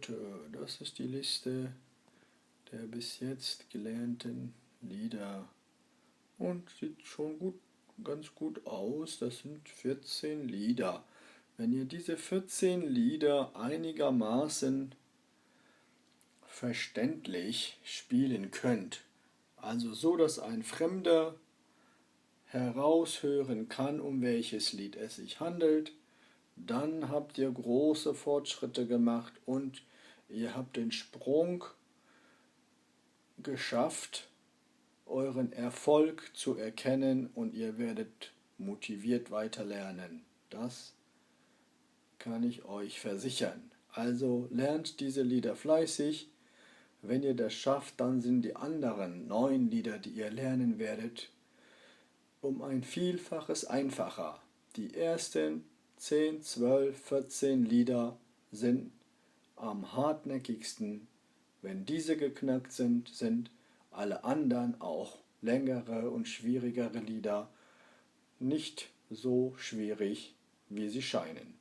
Gut, das ist die Liste der bis jetzt gelernten Lieder und sieht schon ganz gut aus. Das sind 14 Lieder. Wenn ihr diese 14 Lieder einigermaßen verständlich spielen könnt, also so, dass ein Fremder heraushören kann, um welches Lied es sich handelt, dann habt ihr große Fortschritte gemacht und ihr habt den Sprung geschafft, euren Erfolg zu erkennen und ihr werdet motiviert weiterlernen. Das kann ich euch versichern. Also lernt diese Lieder fleißig. Wenn ihr das schafft, dann sind die anderen 9 Lieder, die ihr lernen werdet, um ein Vielfaches einfacher. Die ersten 10, 12, 14 Lieder sind am hartnäckigsten. Wenn diese geknackt sind alle anderen, auch längere und schwierigere Lieder, nicht so schwierig, wie sie scheinen.